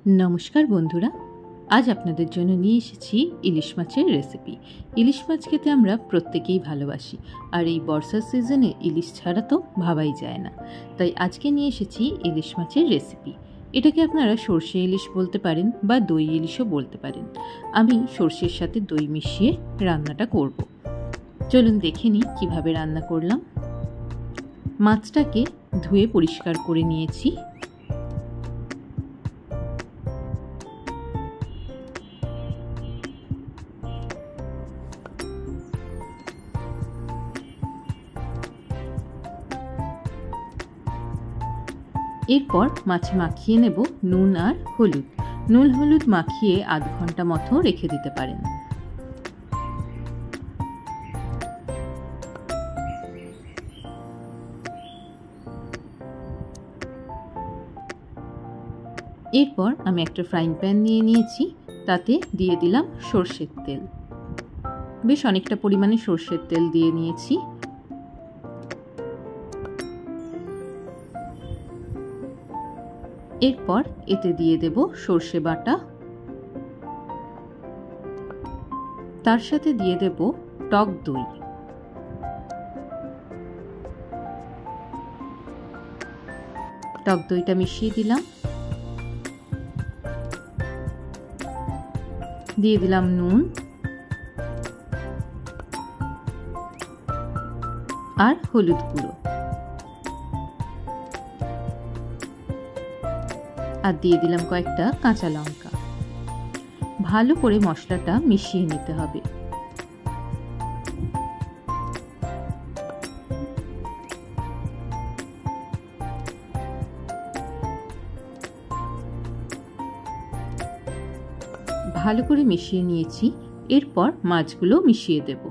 नमस्कार बंधुरा आज आपनादेर जोन्नो निये एसेछि इलिश माछेर रेसिपि। इलिश माछ खेते आमरा प्रत्येकेई भालोबासि और ये बर्षार सिजने इलिश छाड़ा तो भाबाई जाय ना। ताई आजके निये एसेछि इलिश माछेर रेसिपि। एटाके आपनारा सर्षे इलिश बोलते पारेन बा दई इलिशও बोलते पारेन। आमी सर्षेर साथे दई मिशिए रान्नाटा करब। चलुन देखे निই किभाबे रान्ना करलाम। माछटाके धुए परिष्कार करे निয়েছি। एरपर माछे माखिए नेब नुन और हलुद। नुन हलुद माखिए आध घंटा मतो रेखे दिते पारेन। एरपर आमी एकटा फ्राइंग पैन निये निয়েছি, ताते दिए दिलाम सर्षेर तेल। बेश अनेकटा परिमाणे सर्षेर तेल दिए निয়েছি। एरपर एते दिए देब सर्षे बाटा, तार साथे दिए देब टक दई। टक दईटा मिशिए दिलाम, दिए दिलाम नुन और हलुद गुঁড়ো আর দিয়ে দিলাম কয়েকটা কাঁচা লঙ্কা। ভালো করে মশলাটা মিশিয়ে নিতে হবে। ভালো করে মিশিয়ে নিয়েছি। এরপর মাছগুলো মিশিয়ে দেব।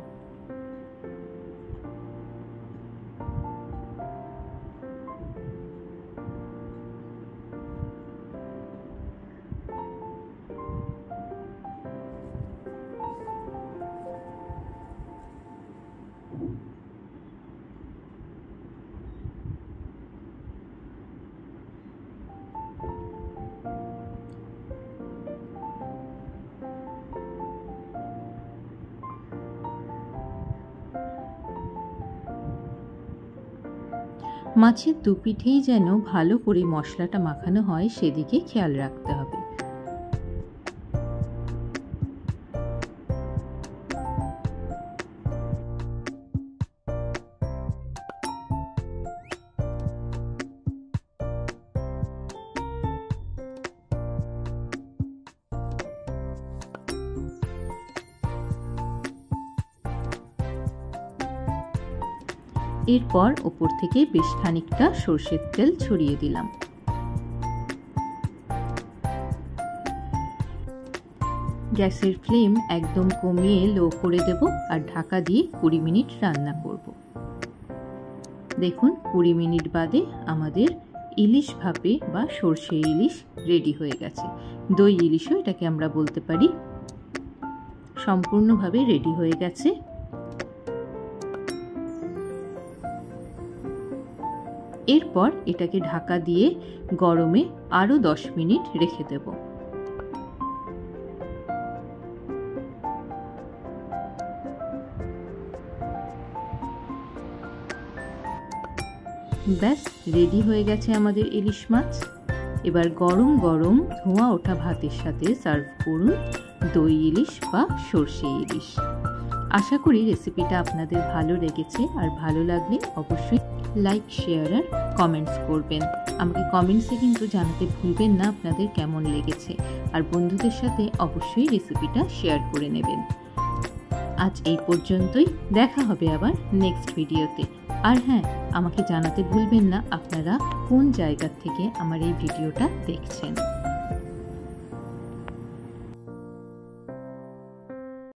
মাছের দু পিঠেই যেন ভালো করে মশলাটা মাখানো হয় সেদিকে খেয়াল রাখতে হবে। এরপর উপর থেকে বেশ খানিকটা সরষের তেল ছড়িয়ে দিলাম। গ্যাসের ফ্লেম একদম কমিয়ে লো করে দেব আর ঢাকা দিয়ে 20 মিনিট রান্না করব। দেখুন 20 মিনিট বাদে আমাদের ইলিশ ভাপে বা সরষে ইলিশ রেডি হয়ে গেছে। দই ইলিশও এটাকে আমরা বলতে পারি। সম্পূর্ণভাবে রেডি হয়ে গেছে। এরপর এটাকে ঢাকা দিয়ে গরমে আরো 10 মিনিট রেখে দেব। ব্যাস রেডি হয়ে গেছে আমাদের ইলিশ মাছ। এবার গরম গরম ধোঁয়া ওঠা ভাতের সাথে সার্ভ করুন দই ইলিশ বা সরষে ইলিশ। আশা করি রেসিপিটা আপনাদের ভালো লেগেছে আর ভালো লাগলে অবশ্যই লাইক শেয়ার আর কমেন্টস করবেন। আমাকে কমেন্টসে কিন্তু জানাতে ভুলবেন না আপনাদের কেমন লেগেছে আর বন্ধুদের সাথে অবশ্যই রেসিপিটা শেয়ার করে নেবেন। আজ এই পর্যন্তই, দেখা হবে আবার নেক্সট ভিডিওতে। আর হ্যাঁ, আমাকে জানাতে ভুলবেন না আপনারা কোন জায়গা থেকে আমার এই ভিডিওটা দেখছেন।